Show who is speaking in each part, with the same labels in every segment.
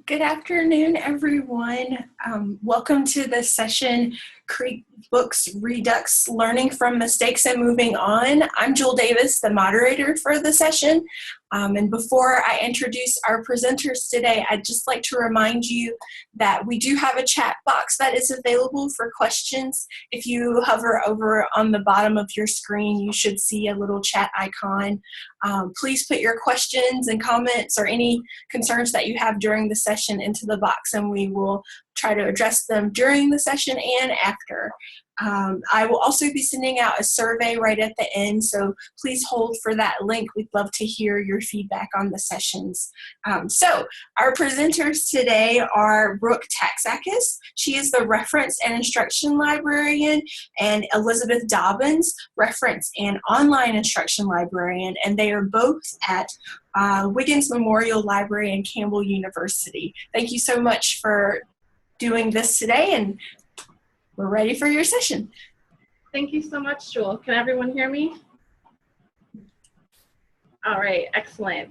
Speaker 1: Good afternoon, everyone. Welcome to this session, CreekBooks Redux, Learning from Mistakes and Moving On. I'm Jewel Davis, the moderator for the session. And before I introduce our presenters today, I'd just like to remind you that we do have a chat box that is available for questions. If you hover over on the bottom of your screen, you should see a little chat icon. Please put your questions and comments or any concerns that you have during the session into the box, and we will try to address them during the session and after. I will also be sending out a survey right at the end, so please hold for that link. We'd love to hear your feedback on the sessions. So our presenters today are Brooke Taxakis. She is the Reference and Instruction Librarian, and Elizabeth Dobbins, Reference and Online Instruction Librarian, and they are both at Wiggins Memorial Library and Campbell University. Thank you so much for doing this today, and we're ready for your session.
Speaker 2: Thank you so much, Jewel. Can everyone hear me? All right, excellent.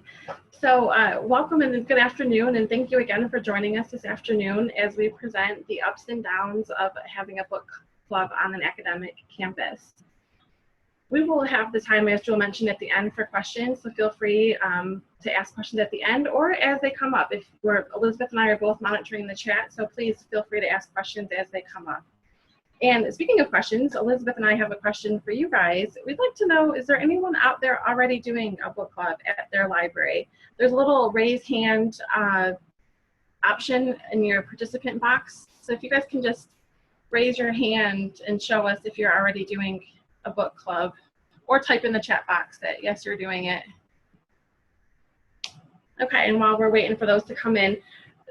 Speaker 2: So welcome and good afternoon, and thank you again for joining us this afternoon as we present the ups and downs of having a book club on an academic campus. We will have the time, as Jewel mentioned, at the end for questions, so feel free to ask questions at the end or as they come up. Elizabeth and I are both monitoring the chat, so please feel free to ask questions as they come up. And speaking of questions, Elizabeth and I have a question for you guys. We'd like to know, is there anyone out there already doing a book club at their library? There's a little raise hand option in your participant box. So if you guys can just raise your hand and show us if you're already doing a book club, or type in the chat box that yes, you're doing it. Okay, and while we're waiting for those to come in,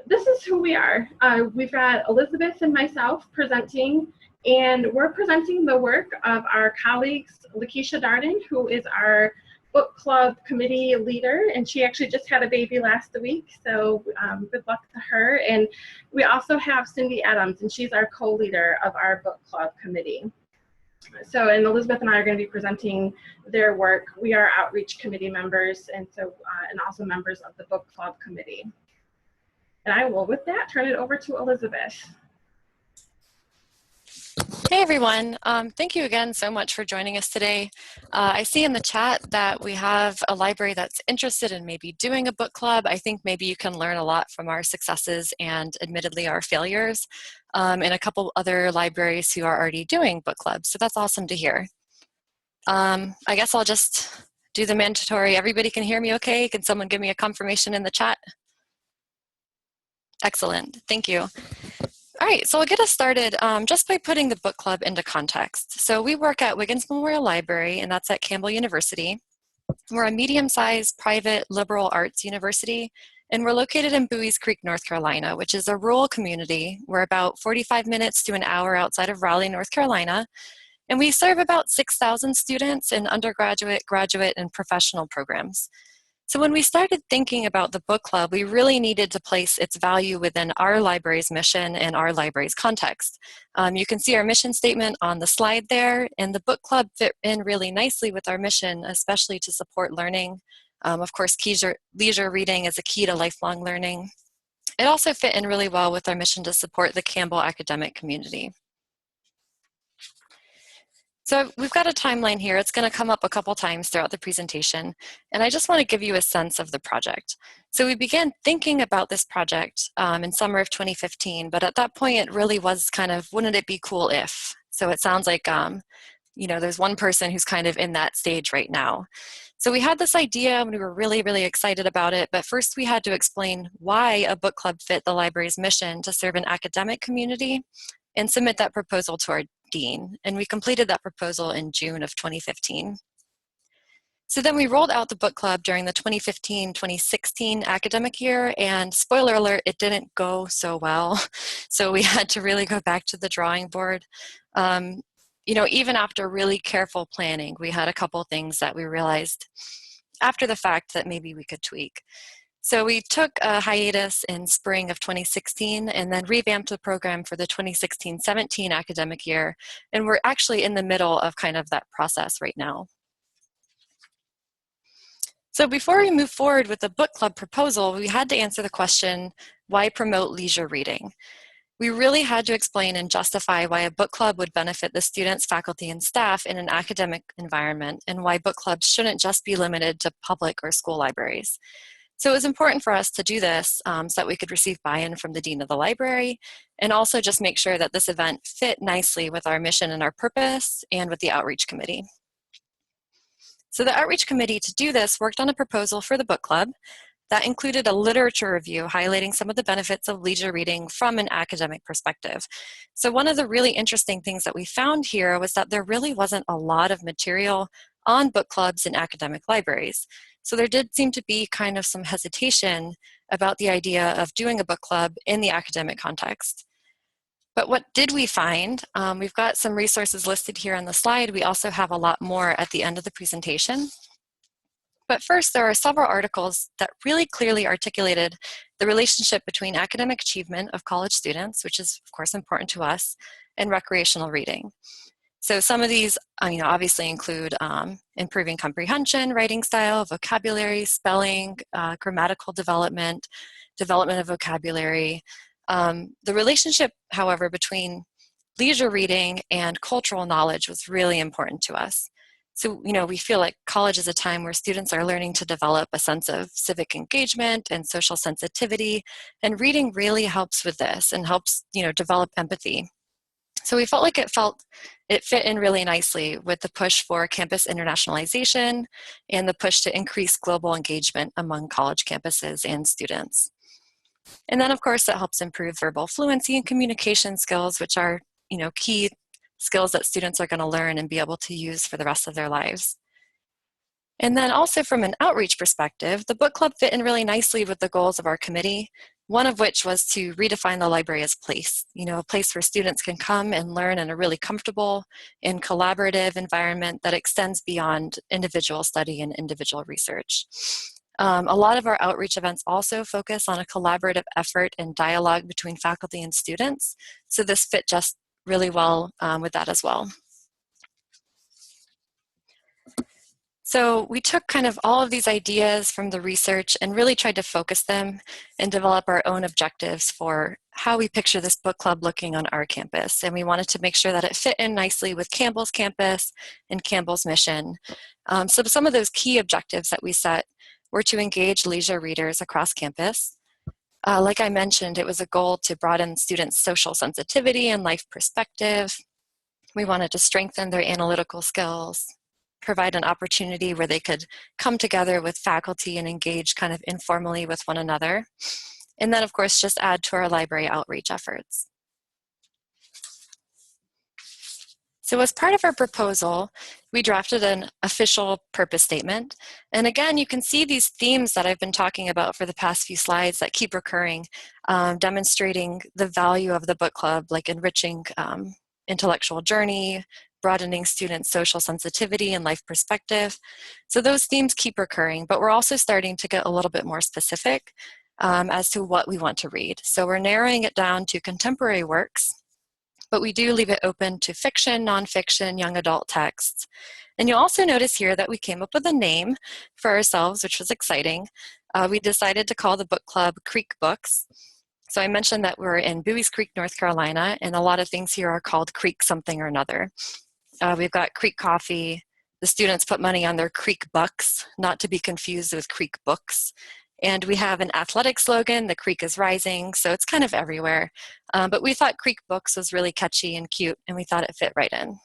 Speaker 2: this is who we are. We've got Elizabeth and myself presenting, and we're presenting the work of our colleagues, LaKeshia Darden, who is our book club committee leader, and she actually just had a baby last week, so good luck to her. And we also have Cindy Adams, and she's our co-leader of our book club committee. So, and Elizabeth and I are going to be presenting their work. We are outreach committee members, and so and also members of the book club committee. And I will, with that, turn it over to Elizabeth.
Speaker 3: Hey everyone, thank you again so much for joining us today. I see in the chat that we have a library that's interested in maybe doing a book club. I think maybe you can learn a lot from our successes and admittedly our failures, and a couple other libraries who are already doing book clubs, so that's awesome to hear. I guess I'll just do the mandatory, everybody can hear me okay? Can someone give me a confirmation in the chat? Excellent, thank you. All right, so we'll get us started just by putting the book club into context. So we work at Wiggins Memorial Library, and that's at Campbell University. We're a medium-sized private liberal arts university, and we're located in Buies Creek, North Carolina, which is a rural community. We're about 45 minutes to an hour outside of Raleigh, North Carolina, and we serve about 6,000 students in undergraduate, graduate, and professional programs. So when we started thinking about the book club, we really needed to place its value within our library's mission and our library's context. You can see our mission statement on the slide there, and the book club fit in really nicely with our mission, especially to support learning. Of course, leisure reading is a key to lifelong learning. It also fit in really well with our mission to support the Campbell academic community. So we've got a timeline here. It's going to come up a couple times throughout the presentation, and I just want to give you a sense of the project. So we began thinking about this project in summer of 2015, but at that point it really was kind of, wouldn't it be cool if? So it sounds like, you know, there's one person who's kind of in that stage right now. So we had this idea and we were really, really excited about it, but first we had to explain why a book club fit the library's mission to serve an academic community and submit that proposal to our dean, and we completed that proposal in June of 2015. So then we rolled out the book club during the 2015-2016 academic year, and spoiler alert, it didn't go so well. So we had to really go back to the drawing board. You know, even after really careful planning, we had a couple things that we realized after the fact that maybe we could tweak. So we took a hiatus in spring of 2016 and then revamped the program for the 2016-17 academic year. And we're actually in the middle of kind of that process right now. So before we move forward with the book club proposal, we had to answer the question, why promote leisure reading? We really had to explain and justify why a book club would benefit the students, faculty, and staff in an academic environment, and why book clubs shouldn't just be limited to public or school libraries. So it was important for us to do this so that we could receive buy-in from the dean of the library, and also just make sure that this event fit nicely with our mission and our purpose, and with the outreach committee. So the outreach committee, to do this, worked on a proposal for the book club that included a literature review highlighting some of the benefits of leisure reading from an academic perspective. So one of the really interesting things that we found here was that there really wasn't a lot of material on book clubs in academic libraries. So there did seem to be kind of some hesitation about the idea of doing a book club in the academic context. But what did we find? We've got some resources listed here on the slide. We also have a lot more at the end of the presentation. But first, there are several articles that really clearly articulated the relationship between academic achievement of college students, which is of course important to us, and recreational reading. So some of these obviously include improving comprehension, writing style, vocabulary, spelling, grammatical development, development of vocabulary. The relationship, however, between leisure reading and cultural knowledge was really important to us. So, we feel like college is a time where students are learning to develop a sense of civic engagement and social sensitivity, and reading really helps with this and helps, develop empathy. So we felt like it fit in really nicely with the push for campus internationalization and the push to increase global engagement among college campuses and students. And then, of course, it helps improve verbal fluency and communication skills, which are, key skills that students are going to learn and be able to use for the rest of their lives. And then also from an outreach perspective, the book club fit in really nicely with the goals of our committee, one of which was to redefine the library as place, a place where students can come and learn in a really comfortable and collaborative environment that extends beyond individual study and individual research. A lot of our outreach events also focus on a collaborative effort and dialogue between faculty and students, so this fit just really well with that as well. So we took kind of all of these ideas from the research and really tried to focus them and develop our own objectives for how we picture this book club looking on our campus. And we wanted to make sure that it fit in nicely with Campbell's campus and Campbell's mission. So some of those key objectives that we set were to engage leisure readers across campus. Like I mentioned, it was a goal to broaden students' social sensitivity and life perspective. We wanted to strengthen their analytical skills, provide an opportunity where they could come together with faculty and engage kind of informally with one another. And then, of course, just add to our library outreach efforts. So as part of our proposal, we drafted an official purpose statement. And again, you can see these themes that I've been talking about for the past few slides that keep recurring, demonstrating the value of the book club, like enriching intellectual journey, broadening students' social sensitivity and life perspective. So those themes keep recurring, but we're also starting to get a little bit more specific as to what we want to read. So we're narrowing it down to contemporary works, but we do leave it open to fiction, nonfiction, young adult texts. And you'll also notice here that we came up with a name for ourselves, which was exciting. We decided to call the book club CreekBooks. So I mentioned that we're in Buies Creek, North Carolina, and a lot of things here are called Creek something or another. We've got Creek coffee. The students put money on their CreekBooks, not to be confused with CreekBooks. And we have an athletic slogan, the creek is rising, so it's kind of everywhere. But we thought CreekBooks was really catchy and cute, and we thought it fit right in.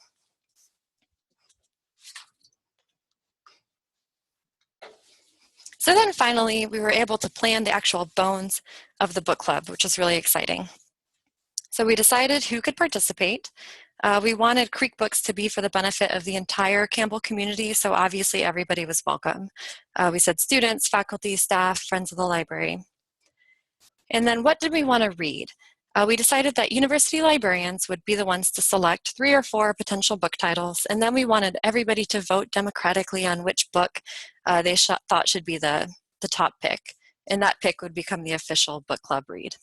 Speaker 3: So then finally, we were able to plan the actual bones of the book club, which is really exciting. So we decided who could participate. We wanted CreekBooks to be for the benefit of the entire Campbell community, so obviously everybody was welcome. We said students, faculty, staff, friends of the library. And then what did we want to read? We decided that university librarians would be the ones to select 3 or 4 potential book titles, and then we wanted everybody to vote democratically on which book they thought should be the top pick, and that pick would become the official book club read.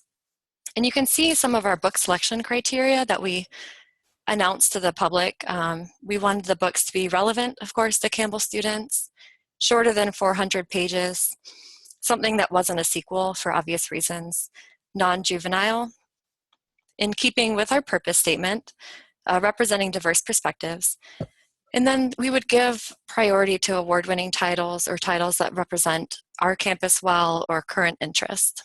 Speaker 3: And you can see some of our book selection criteria that we announced to the public. We wanted the books to be relevant, of course, to Campbell students, shorter than 400 pages, something that wasn't a sequel for obvious reasons, non-juvenile, in keeping with our purpose statement, representing diverse perspectives. And then we would give priority to award-winning titles or titles that represent our campus well or current interest.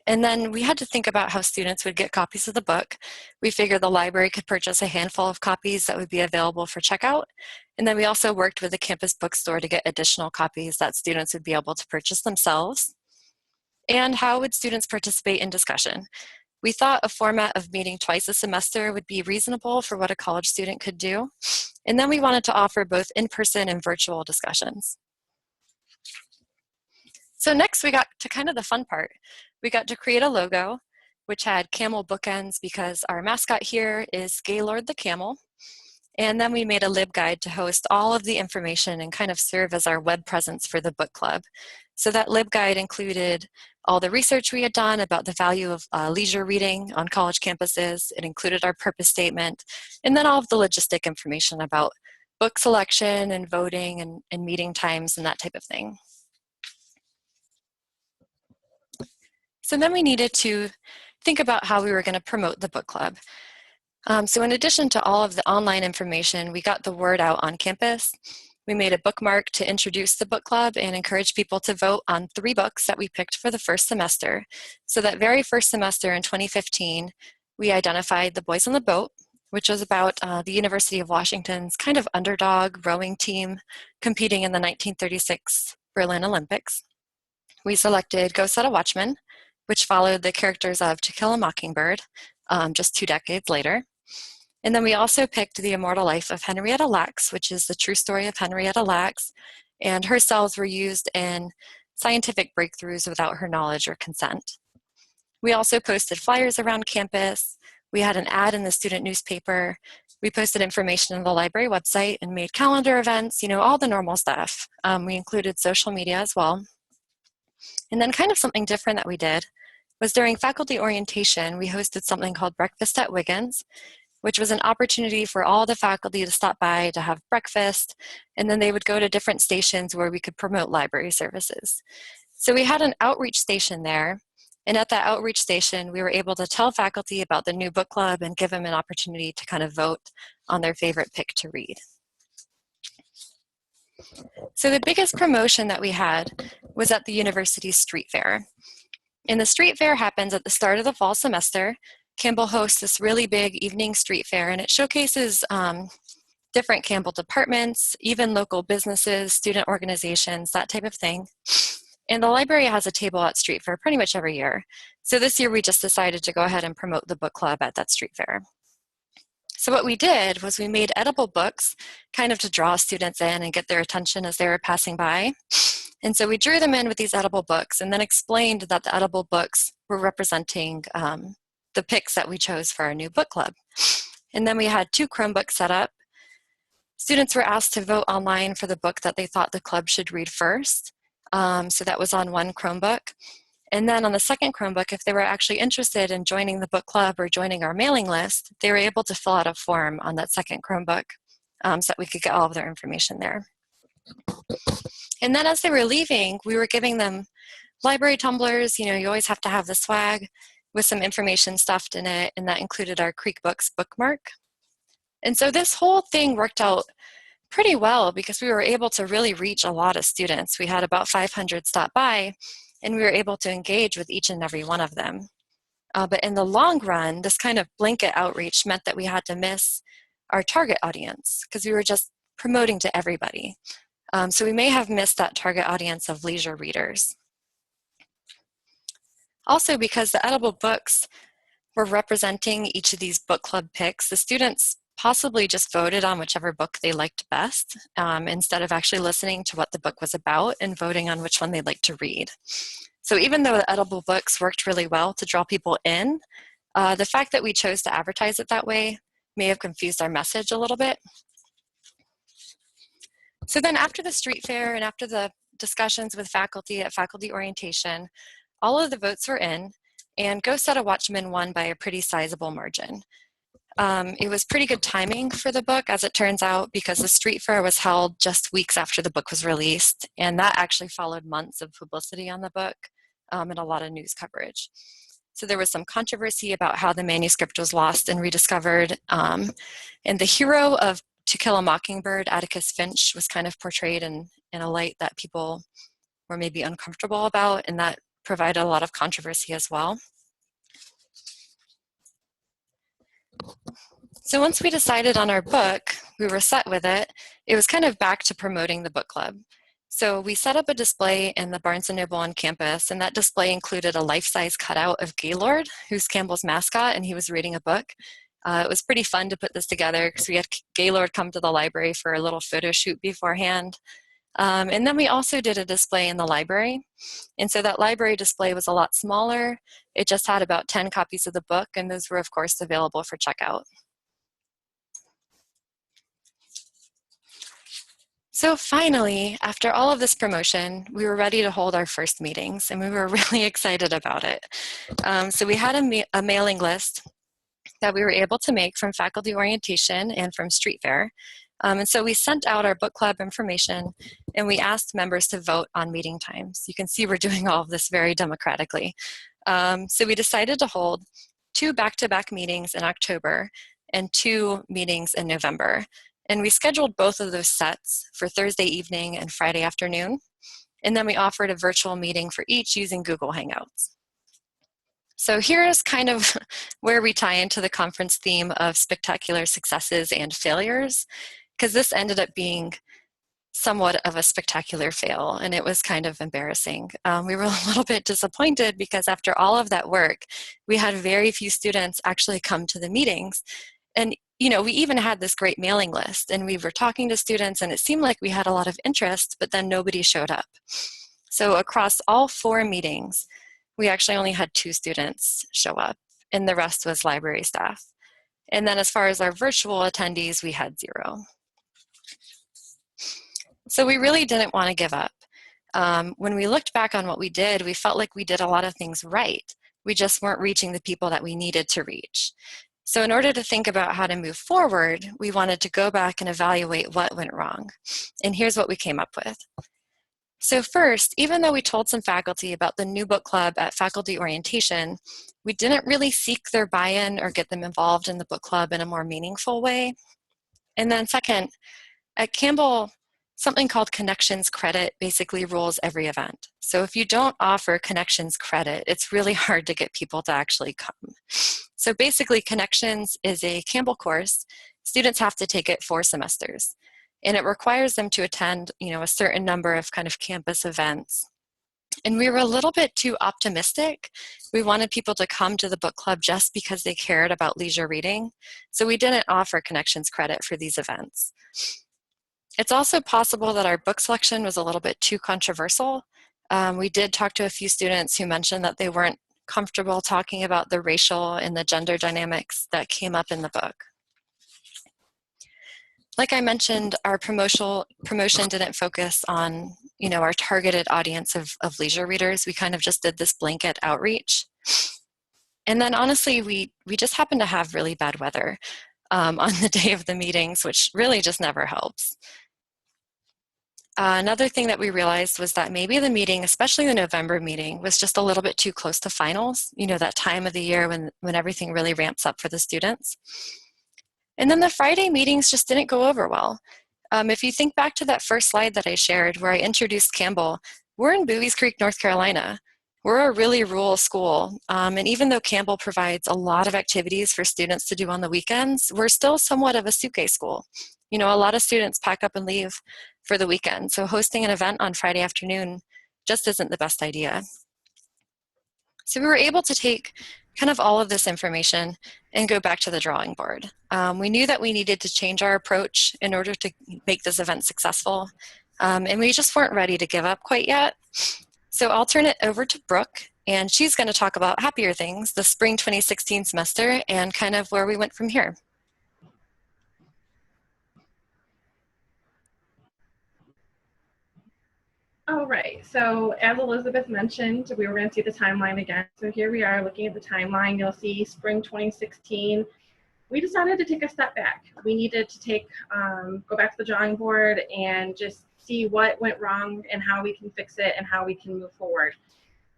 Speaker 3: And then we had to think about how students would get copies of the book. We figured the library could purchase a handful of copies that would be available for checkout. And then we also worked with the campus bookstore to get additional copies that students would be able to purchase themselves. And how would students participate in discussion? We thought a format of meeting twice a semester would be reasonable for what a college student could do. And then we wanted to offer both in-person and virtual discussions. So next we got to kind of the fun part. We got to create a logo, which had camel bookends because our mascot here is Gaylord the camel. And then we made a LibGuide to host all of the information and kind of serve as our web presence for the book club. So that LibGuide included all the research we had done about the value of leisure reading on college campuses. It included our purpose statement, and then all of the logistic information about book selection and voting and meeting times and that type of thing. So then we needed to think about how we were going to promote the book club. So in addition to all of the online information, we got the word out on campus. We made a bookmark to introduce the book club and encourage people to vote on 3 books that we picked for the first semester. So that very first semester in 2015, we identified The Boys on the Boat, which was about the University of Washington's kind of underdog rowing team competing in the 1936 Berlin Olympics. We selected Go Set a Watchman, which followed the characters of To Kill a Mockingbird just 2 decades later. And then we also picked The Immortal Life of Henrietta Lacks, which is the true story of Henrietta Lacks, and her cells were used in scientific breakthroughs without her knowledge or consent. We also posted flyers around campus. We had an ad in the student newspaper. We posted information on the library website and made calendar events, all the normal stuff. We included social media as well. And then kind of something different that we did was during faculty orientation, we hosted something called Breakfast at Wiggins, which was an opportunity for all the faculty to stop by to have breakfast, and then they would go to different stations where we could promote library services. So we had an outreach station there, and at that outreach station, we were able to tell faculty about the new book club and give them an opportunity to kind of vote on their favorite pick to read. So the biggest promotion that we had was at the university's street fair. And the street fair happens at the start of the fall semester. Campbell hosts this really big evening street fair, and it showcases different Campbell departments, even local businesses, student organizations, that type of thing. And the library has a table at street fair pretty much every year. So this year we just decided to go ahead and promote the book club at that street fair. So what we did was we made edible books kind of to draw students in and get their attention as they were passing by. And so we drew them in with these edible books and then explained that the edible books were representing the picks that we chose for our new book club. And then we had 2 Chromebooks set up. Students were asked to vote online for the book that they thought the club should read first. So that was on one Chromebook. And then on the second Chromebook, if they were actually interested in joining the book club or joining our mailing list, they were able to fill out a form on that second Chromebook so that we could get all of their information there. And then as they were leaving, we were giving them library tumblers. You always have to have the swag with some information stuffed in it, and that included our CreekBooks bookmark. And so this whole thing worked out pretty well because we were able to really reach a lot of students. We had about 500 stop by, and we were able to engage with each and every one of them. But in the long run, this kind of blanket outreach meant that we had to miss our target audience because we were just promoting to everybody. So we may have missed that target audience of leisure readers. Also, because the edible books were representing each of these book club picks, the students possibly just voted on whichever book they liked best instead of actually listening to what the book was about and voting on which one they'd like to read. So even though the edible books worked really well to draw people in, the fact that we chose to advertise it that way may have confused our message a little bit. So then after the street fair and after the discussions with faculty at faculty orientation, all of the votes were in, and Go Set a Watchman won by a pretty sizable margin. It was pretty good timing for the book, as it turns out, because the street fair was held just weeks after the book was released, and that actually followed months of publicity on the book. and a lot of news coverage. So there was some controversy about how the manuscript was lost and rediscovered. And the hero of To Kill a Mockingbird, Atticus Finch, was kind of portrayed in a light that people were maybe uncomfortable about, and that provided a lot of controversy as well. So once we decided on our book, we were set with it, it was kind of back to promoting the book club. So we set up a display in the Barnes & Noble on campus, and that display included a life-size cutout of Gaylord, who's Campbell's mascot, and he was reading a book. It was pretty fun to put this together because we had Gaylord come to the library for a little photo shoot beforehand. And then we also did a display in the library. And so that library display was a lot smaller. It just had about 10 copies of the book, and those were, of course, available for checkout. So finally, after all of this promotion, we were ready to hold our first meetings, and we were really excited about it. So we had a mailing list that we were able to make from faculty orientation and from Street Fair. And so we sent out our book club information, and we asked members to vote on meeting times. You can see we're doing all of this very democratically. So we decided to hold 2 back-to-back meetings in October and 2 meetings in November. And we scheduled both of those sets for Thursday evening and Friday afternoon. And then we offered a virtual meeting for each using Google Hangouts. So here's kind of where we tie into the conference theme of spectacular successes and failures, because this ended up being somewhat of a spectacular fail, and it was kind of embarrassing. We were a little bit disappointed because after all of that work, we had very few students actually come to the meetings. And you know, we even had this great mailing list, and we were talking to students, and it seemed like we had a lot of interest, but then nobody showed up. So across all 4 meetings, we actually only had 2 students show up, and the rest was library staff. And then as far as our virtual attendees, we had 0. So we really didn't want to give up. When we looked back on what we did, we felt like we did a lot of things right. We just weren't reaching the people that we needed to reach. So in order to think about how to move forward, we wanted to go back and evaluate what went wrong. And here's what we came up with. So first, even though we told some faculty about the new book club at faculty orientation, we didn't really seek their buy-in or get them involved in the book club in a more meaningful way. And then second, at Campbell, something called Connections Credit basically rules every event. So if you don't offer Connections Credit, it's really hard to get people to actually come. So basically, Connections is a Campbell course. Students have to take it 4 semesters. And it requires them to attend, you know, a certain number of kind of campus events. And we were a little bit too optimistic. We wanted people to come to the book club just because they cared about leisure reading. So we didn't offer Connections Credit for these events. It's also possible that our book selection was a little bit too controversial. We did talk to a few students who mentioned that they weren't comfortable talking about the racial and the gender dynamics that came up in the book. Like I mentioned, our promotion didn't focus on, you know, our targeted audience of leisure readers. We kind of just did this blanket outreach. And then honestly, we just happened to have really bad weather on the day of the meetings, which really just never helps. Another thing that we realized was that maybe the meeting, especially the November meeting, was just a little bit too close to finals, you know, that time of the year when everything really ramps up for the students. And then the Friday meetings just didn't go over well. If you think back to that first slide that I shared where I introduced Campbell, we're in Bowie's Creek, North Carolina. We're a really rural school. And even though Campbell provides a lot of activities for students to do on the weekends, we're still somewhat of a suitcase school. You know, a lot of students pack up and leave for the weekend. So hosting an event on Friday afternoon just isn't the best idea. So we were able to take kind of all of this information and go back to the drawing board. We knew that we needed to change our approach in order to make this event successful. And we just weren't ready to give up quite yet. So I'll turn it over to Brooke, and she's going to talk about happier things, the spring 2016 semester, and kind of where we went from here.
Speaker 2: All right, so as Elizabeth mentioned, we were going to see the timeline again. So here we are looking at the timeline. You'll see spring 2016. We decided to take a step back. We needed to go back to the drawing board and just see what went wrong and how we can fix it and how we can move forward.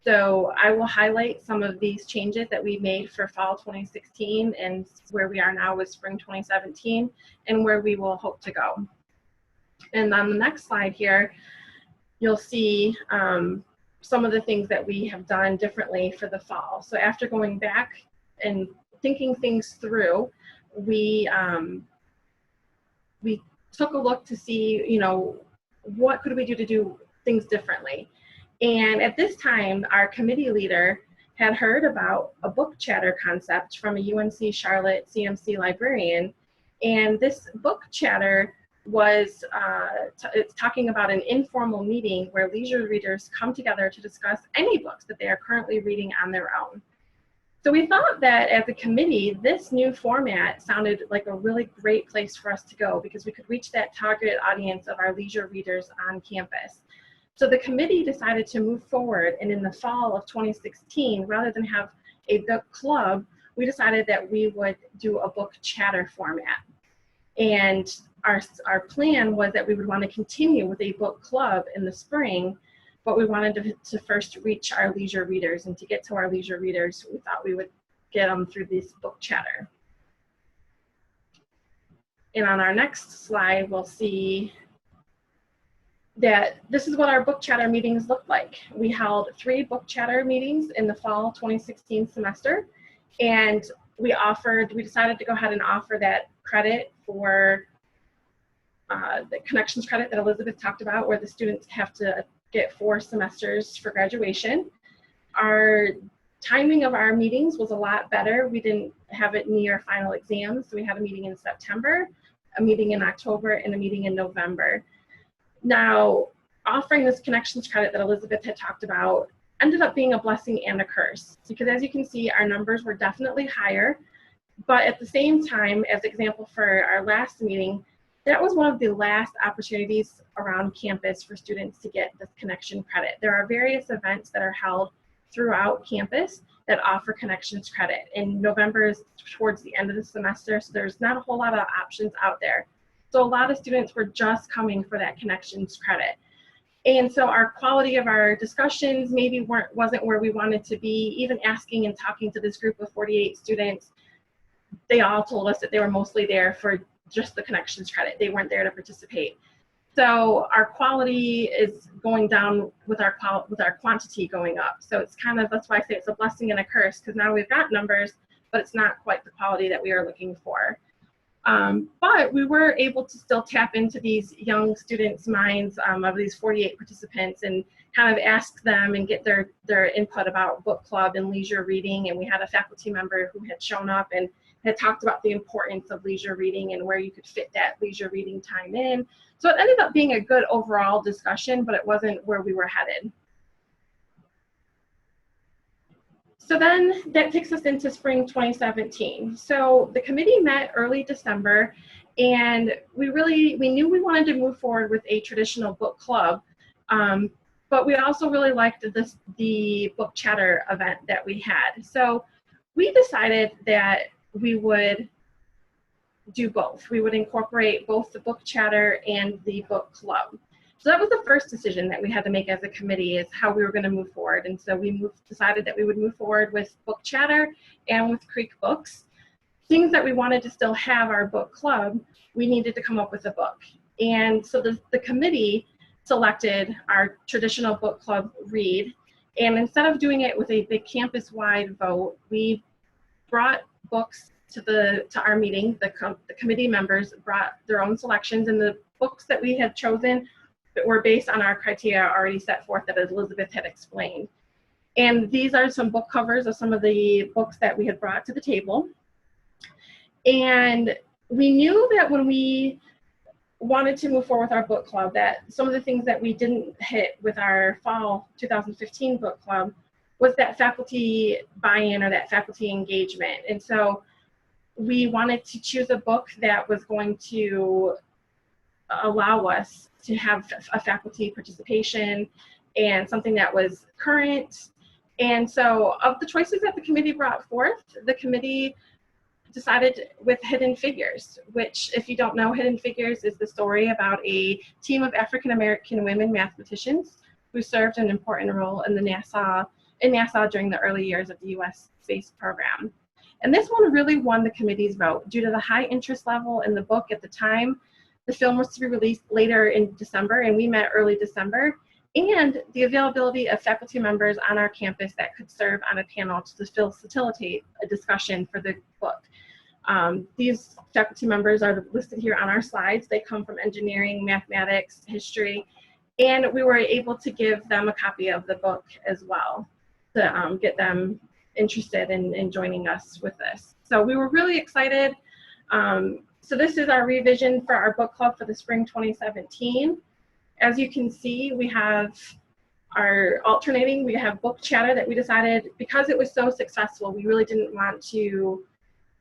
Speaker 2: So I will highlight some of these changes that we made for fall 2016 and where we are now with spring 2017 and where we will hope to go. And on the next slide here, you'll see some of the things that we have done differently for the fall. So after going back and thinking things through, we took a look to see, you know, what could we do to do things differently. And at this time, our committee leader had heard about a book chatter concept from a UNC Charlotte CMC librarian. And this book chatter was it's talking about an informal meeting where leisure readers come together to discuss any books that they are currently reading on their own. So we thought that as a committee, this new format sounded like a really great place for us to go because we could reach that target audience of our leisure readers on campus. So the committee decided to move forward, and in the fall of 2016, rather than have a book club, we decided that we would do a book chatter format. And our plan was that we would want to continue with a book club in the spring, but we wanted to first reach our leisure readers, and to get to our leisure readers, we thought we would get them through this book chatter. And on our next slide, we'll see that this is what our book chatter meetings look like. We held 3 book chatter meetings in the fall 2016 semester, and we decided to go ahead and offer that credit for the connections credit that Elizabeth talked about, where the students have to get 4 semesters for graduation. Our timing of our meetings was a lot better. We didn't have it near final exams, so we had a meeting in September, a meeting in October, and a meeting in November. Now, offering this connections credit that Elizabeth had talked about ended up being a blessing and a curse, because as you can see, our numbers were definitely higher, but at the same time, as example for our last meeting, that was one of the last opportunities around campus for students to get this connection credit. There are various events that are held throughout campus that offer connections credit, and November is towards the end of the semester, so there's not a whole lot of options out there. So a lot of students were just coming for that connections credit. And so our quality of our discussions maybe wasn't where we wanted to be. Even asking and talking to this group of 48 students, they all told us that they were mostly there for just the connections credit. They weren't there to participate. So our quality is going down with our quantity going up. So it's kind of, that's why I say it's a blessing and a curse, because now we've got numbers, but it's not quite the quality that we are looking for. But we were able to still tap into these young students' minds of these 48 participants and kind of ask them and get their input about book club and leisure reading. And we had a faculty member who had shown up and had talked about the importance of leisure reading and where you could fit that leisure reading time in. So it ended up being a good overall discussion, but it wasn't where we were headed. So then that takes us into spring 2017. So the committee met early December, and we knew we wanted to move forward with a traditional book club, but we also really liked the book chatter event that we had. So we decided that we would do both. We would incorporate both the book chatter and the book club. So that was the first decision that we had to make as a committee, is how we were going to move forward. And so we decided that we would move forward with book chatter and with CreekBooks. Things that we wanted to still have our book club, we needed to come up with a book. And so the committee selected our traditional book club read. And instead of doing it with a big campus-wide vote, we brought books to our meeting. The committee members brought their own selections, and the books that we had chosen were based on our criteria already set forth that Elizabeth had explained. And these are some book covers of some of the books that we had brought to the table. And we knew that when we wanted to move forward with our book club, that some of the things that we didn't hit with our fall 2015 book club was that faculty buy-in or that faculty engagement. And so we wanted to choose a book that was going to allow us to have a faculty participation and something that was current. And so of the choices that the committee brought forth, the committee decided with Hidden Figures, which, if you don't know, Hidden Figures is the story about a team of African-American women mathematicians who served an important role in the NASA in NASA during the early years of the U.S. space program. And this one really won the committee's vote due to the high interest level in the book at the time. The film was to be released later in December, and we met early December, and the availability of faculty members on our campus that could serve on a panel to facilitate a discussion for the book. These faculty members are listed here on our slides. They come from engineering, mathematics, history, and we were able to give them a copy of the book as well to get them interested in joining us with this. So we were really excited. So this is our revision for our book club for the spring 2017. As you can see, we have our alternating, we have book chatter that we decided, because it was so successful, we really didn't want to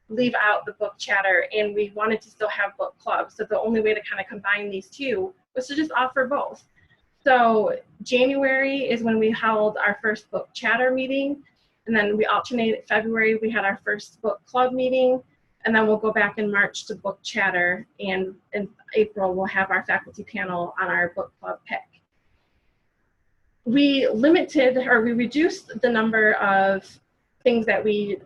Speaker 2: leave out the book chatter, and we wanted to still have book clubs. So the only way to kind of combine these two was to just offer both. So January is when we held our first book chatter meeting, and then we alternated. February, we had our first book club meeting, and then we'll go back in March to book chatter, and in April, we'll have our faculty panel on our book club pick. We reduced the number of meetings that we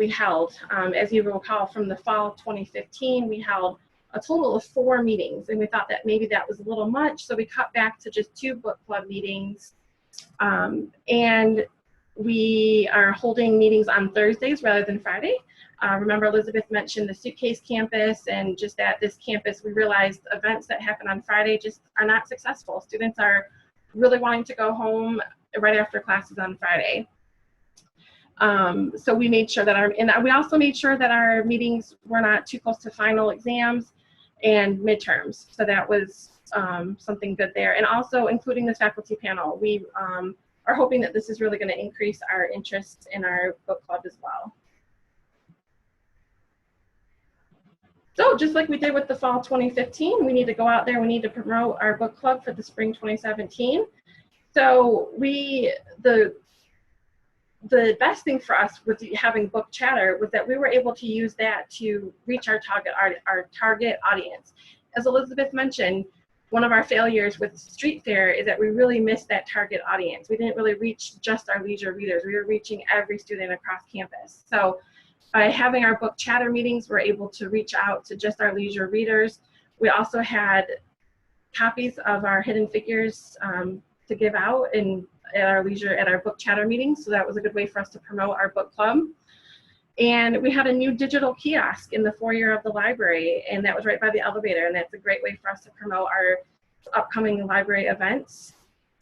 Speaker 2: held. As you recall, from the fall 2015, we held a total of 4 meetings, and we thought that maybe that was a little much, so we cut back to just 2 book club meetings. And we are holding meetings on Thursdays rather than Friday. Remember, Elizabeth mentioned the suitcase campus, and just at this campus, we realized events that happen on Friday just are not successful. Students are really wanting to go home right after classes on Friday. So we made sure that we also made sure that our meetings were not too close to final exams and midterms. So that was something good there. And also including this faculty panel, we are hoping that this is really going to increase our interest in our book club as well. So just like we did with the fall 2015, we need to go out there, we need to promote our book club for the spring 2017. So the best thing for us with having book chatter was that we were able to use that to reach our target audience. As Elizabeth mentioned, one of our failures with Street Fair is that we really missed that target audience. We didn't really reach just our leisure readers. We were reaching every student across campus. So by having our book chatter meetings, we're able to reach out to just our leisure readers. We also had copies of our Hidden Figures to give out at our book chatter meetings, so that was a good way for us to promote our book club. And we had a new digital kiosk in the foyer of the library, and that was right by the elevator, and that's a great way for us to promote our upcoming library events.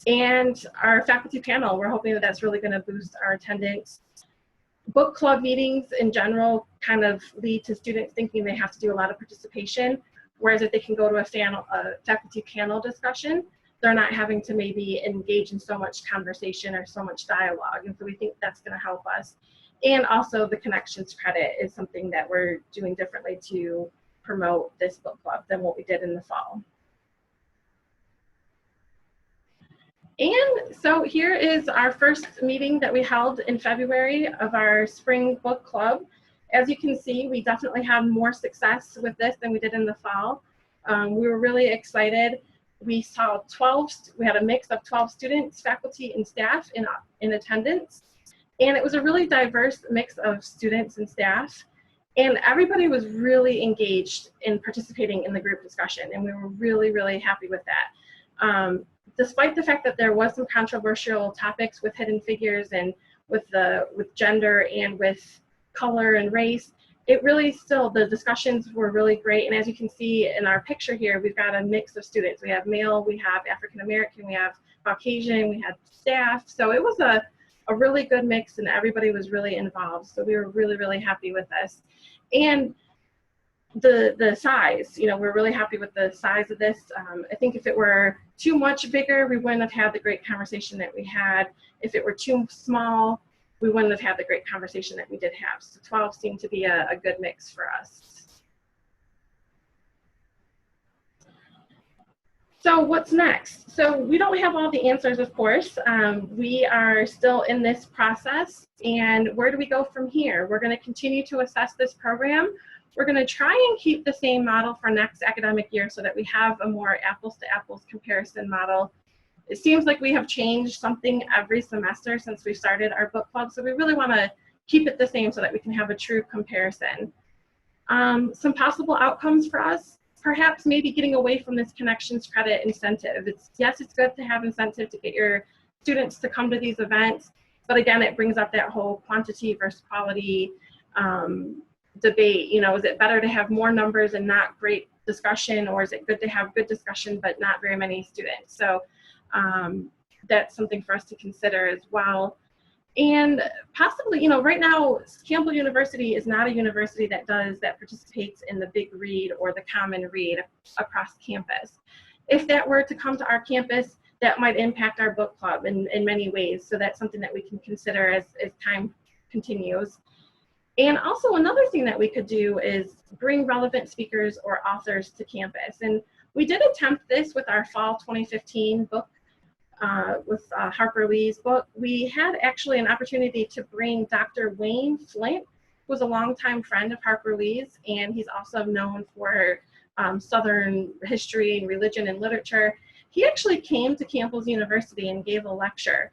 Speaker 2: And our faculty panel, we're hoping that that's really going to boost our attendance. Book club meetings in general kind of lead to students thinking they have to do a lot of participation, whereas if they can go to a faculty panel discussion, they're not having to maybe engage in so much conversation or so much dialogue. And so we think that's going to help us. And also the connections credit is something that we're doing differently to promote this book club than what we did in the fall. And so here is our first meeting that we held in February of our spring book club. As you can see, we definitely had more success with this than we did in the fall. We were really excited. We had a mix of 12 students, faculty, and staff in attendance. And it was a really diverse mix of students and staff. And everybody was really engaged in participating in the group discussion. And we were really, really happy with that. Despite the fact that there was some controversial topics with Hidden Figures and with gender and with color and race, the discussions were really great. And as you can see in our picture here, we've got a mix of students. We have male, we have African American, we have Caucasian, we had staff. So it was a really good mix, and everybody was really involved. So we were really, really happy with this. And the size, we're really happy with the size of this. I think if it were too much bigger, we wouldn't have had the great conversation that we had. If it were too small, we wouldn't have had the great conversation that we did have. So 12 seemed to be a good mix for us. So what's next? So we don't have all the answers, of course. We are still in this process. And where do we go from here? We're going to continue to assess this program. We're going to try and keep the same model for next academic year so that we have a more apples-to-apples comparison model it seems like we have changed something every semester since we started our book club, so we really want to keep it the same so that we can have a true comparison. Some possible outcomes for us, perhaps maybe getting away from this connections credit incentive. Yes, it's good to have incentive to get your students to come to these events, but again, it brings up that whole quantity versus quality debate. You know, is it better to have more numbers and not great discussion, or is it good to have good discussion but not very many students? So that's something for us to consider as well. And possibly, you know, right now, Campbell University is not a university that participates in the big read or the common read across campus. If that were to come to our campus, that might impact our book club in many ways. So that's something that we can consider as time continues. And also another thing that we could do is bring relevant speakers or authors to campus. And we did attempt this with our fall 2015 book, with Harper Lee's book. We had actually an opportunity to bring Dr. Wayne Flint, who was a longtime friend of Harper Lee's, and he's also known for Southern history and religion and literature. He actually came to Campbell University and gave a lecture,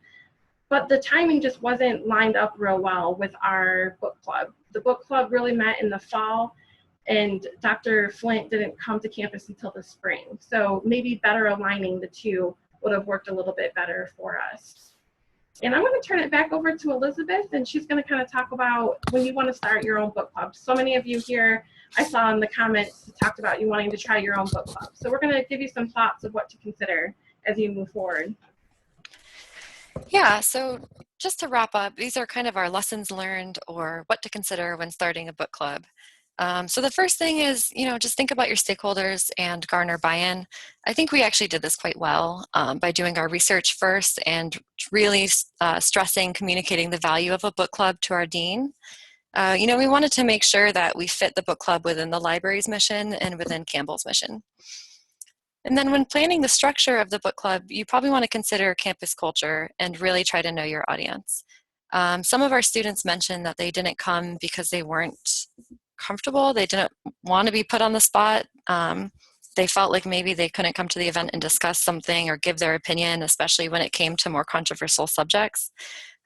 Speaker 2: but the timing just wasn't lined up real well with our book club. The book club really met in the fall, and Dr. Flint didn't come to campus until the spring. So maybe better aligning the two would have worked a little bit better for us. And I'm going to turn it back over to Elizabeth, and she's going to kind of talk about when you want to start your own book club. So many of you here, I saw in the comments, talked about you wanting to try your own book club. So we're going to give you some thoughts of what to consider as you move forward.
Speaker 3: Yeah, so just to wrap up, these are kind of our lessons learned or what to consider when starting a book club. So the first thing is, you know, just think about your stakeholders and garner buy-in. I think we actually did this quite well by doing our research first and really stressing communicating the value of a book club to our dean. You know, we wanted to make sure that we fit the book club within the library's mission and within Campbell's mission. And then when planning the structure of the book club, you probably want to consider campus culture and really try to know your audience. Some of our students mentioned that they didn't come because they weren't comfortable. They didn't want to be put on the spot. They felt like maybe they couldn't come to the event and discuss something or give their opinion, especially when it came to more controversial subjects.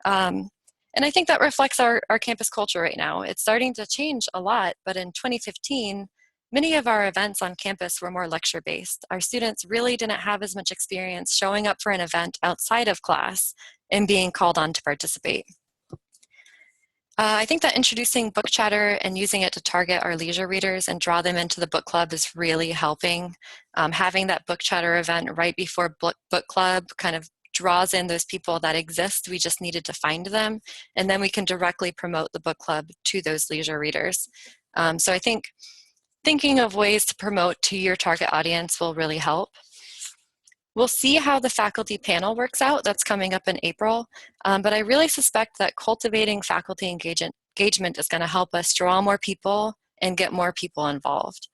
Speaker 3: And I think that reflects our campus culture right now. It's starting to change a lot, but in 2015, many of our events on campus were more lecture-based. Our students really didn't have as much experience showing up for an event outside of class and being called on to participate. I think that introducing book chatter and using it to target our leisure readers and draw them into the book club is really helping. Having that book chatter event right before book club kind of draws in those people that exist. We just needed to find them, and then we can directly promote the book club to those leisure readers. So I think thinking of ways to promote to your target audience will really help. We'll see how the faculty panel works out. That's coming up in April. But I really suspect that cultivating faculty engagement is going to help us draw more people and get more people involved.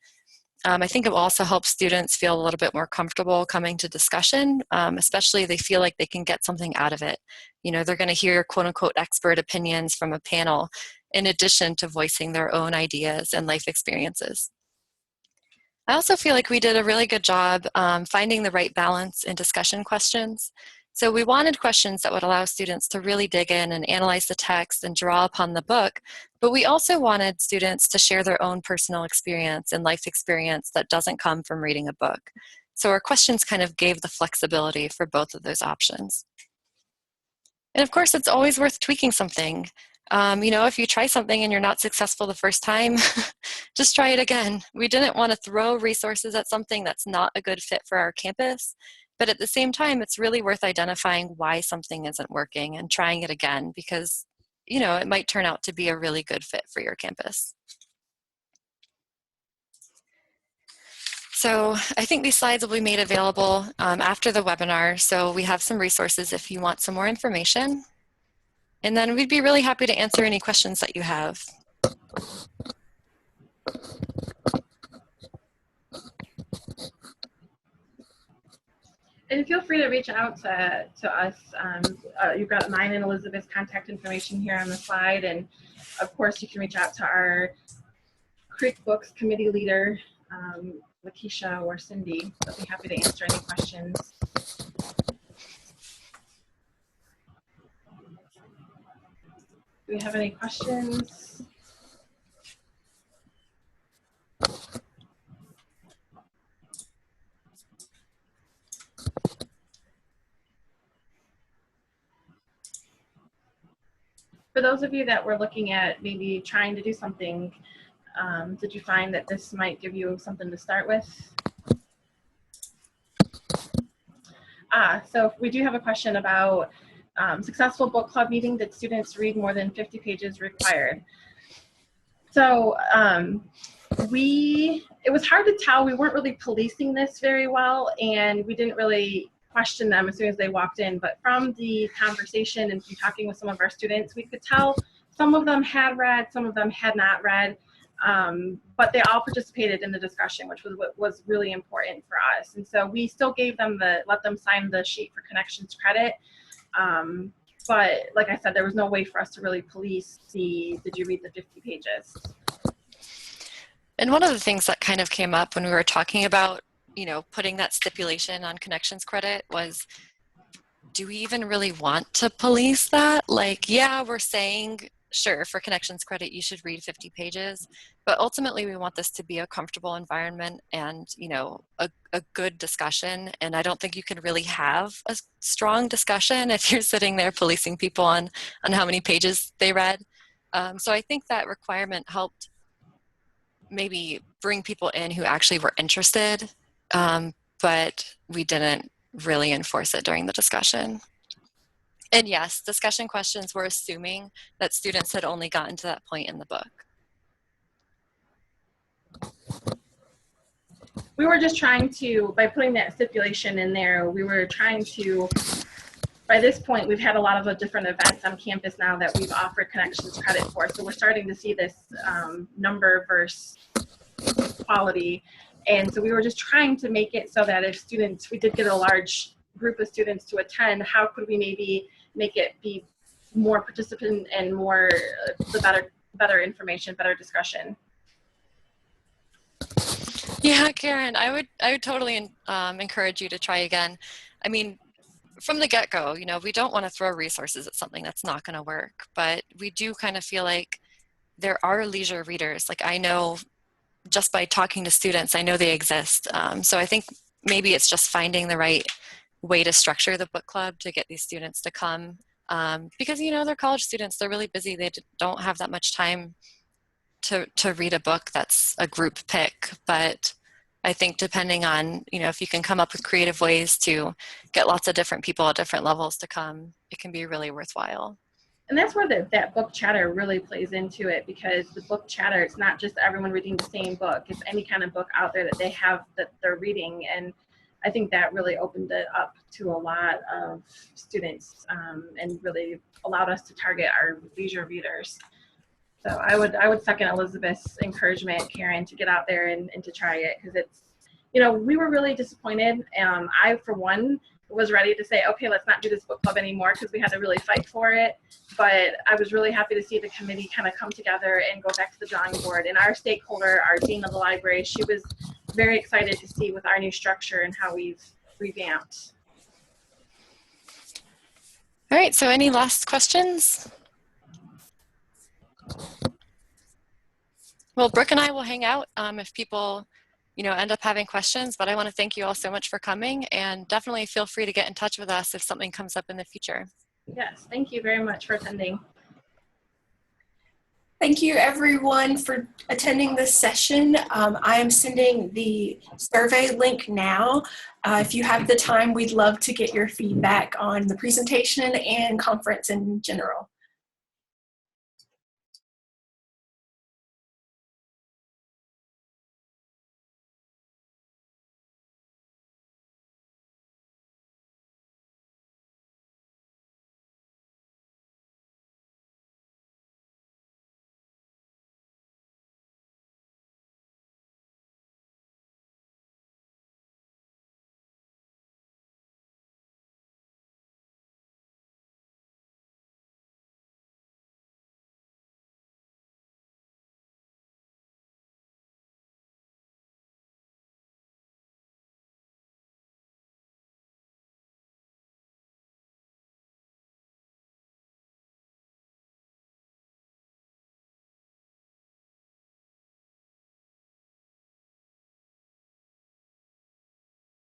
Speaker 3: I think it will also help students feel a little bit more comfortable coming to discussion, especially if they feel like they can get something out of it. You know, they're going to hear quote unquote expert opinions from a panel in addition to voicing their own ideas and life experiences. I also feel like we did a really good job finding the right balance in discussion questions. So we wanted questions that would allow students to really dig in and analyze the text and draw upon the book, but we also wanted students to share their own personal experience and life experience that doesn't come from reading a book. So our questions kind of gave the flexibility for both of those options. And of course, it's always worth tweaking something. You know, if you try something and you're not successful the first time, just try it again. We didn't want to throw resources at something that's not a good fit for our campus, but at the same time, it's really worth identifying why something isn't working and trying it again because, you know, it might turn out to be a really good fit for your campus. So I think these slides will be made available after the webinar, so we have some resources if you want some more information. And then we'd be really happy to answer any questions that you have.
Speaker 2: And feel free to reach out to us. You've got mine and Elizabeth's contact information here on the slide. And of course, you can reach out to our CreekBooks committee leader, LaKeshia or Cindy. They'll be happy to answer any questions. Do we have any questions? For those of you that were looking at maybe trying to do something, did you find that this might give you something to start with? So we do have a question about successful book club meeting. Did students read more than 50 pages required? So it was hard to tell. We weren't really policing this very well, and we didn't really question them as soon as they walked in. But from the conversation and from talking with some of our students, we could tell some of them had read, some of them had not read, but they all participated in the discussion, which was what was really important for us. And so we still gave them let them sign the sheet for connections credit. But like I said, there was no way for us to really police did you read the 50 pages?
Speaker 3: And one of the things that kind of came up when we were talking about, putting that stipulation on connections credit was, do we even really want to police that? Like, yeah, we're saying, sure, for connections credit, you should read 50 pages, but ultimately we want this to be a comfortable environment and, a good discussion. And I don't think you can really have a strong discussion if you're sitting there policing people on how many pages they read. So I think that requirement helped maybe bring people in who actually were interested, but we didn't really enforce it during the discussion. And yes, discussion questions were assuming that students had only gotten to that point in the book.
Speaker 2: We were just trying to, by putting that stipulation in there, we were trying to, by this point, we've had a lot of different events on campus now that we've offered connections credit for. So we're starting to see this number versus quality. And so we were just trying to make it so that if students, we did get a large group of students to attend, how could we maybe make it be more participant and more better information, better discussion?
Speaker 3: Yeah, Karen, I would totally encourage you to try again. I mean, from the get-go, we don't want to throw resources at something that's not going to work, but we do kind of feel like there are leisure readers. Like, I know just by talking to students, I know they exist. So I think maybe it's just finding the right way to structure the book club to get these students to come, because they're college students, they're really busy, they don't have that much time to read a book that's a group pick. But I think depending on if you can come up with creative ways to get lots of different people at different levels to come, it can be really worthwhile.
Speaker 2: And that's where that book chatter really plays into it, because the book chatter, it's not just everyone reading the same book, it's any kind of book out there that they have that they're reading. And I think that really opened it up to a lot of students, and really allowed us to target our leisure readers. So I would second Elizabeth's encouragement, Karen, to get out there and to try it, because it's, we were really disappointed. I, for one, was ready to say, okay, let's not do this book club anymore, because we had to really fight for it. But I was really happy to see the committee kind of come together and go back to the drawing board. And our stakeholder, our dean of the library, she was very excited to see with our new structure and how we've revamped.
Speaker 3: All right, so any last questions? Well, Brooke and I will hang out if people end up having questions, but I want to thank you all so much for coming, and definitely feel free to get in touch with us if something comes up in the future.
Speaker 2: Yes, thank you very much for attending.
Speaker 1: Thank you everyone for attending this session. I am sending the survey link now. If you have the time, we'd love to get your feedback on the presentation and conference in general.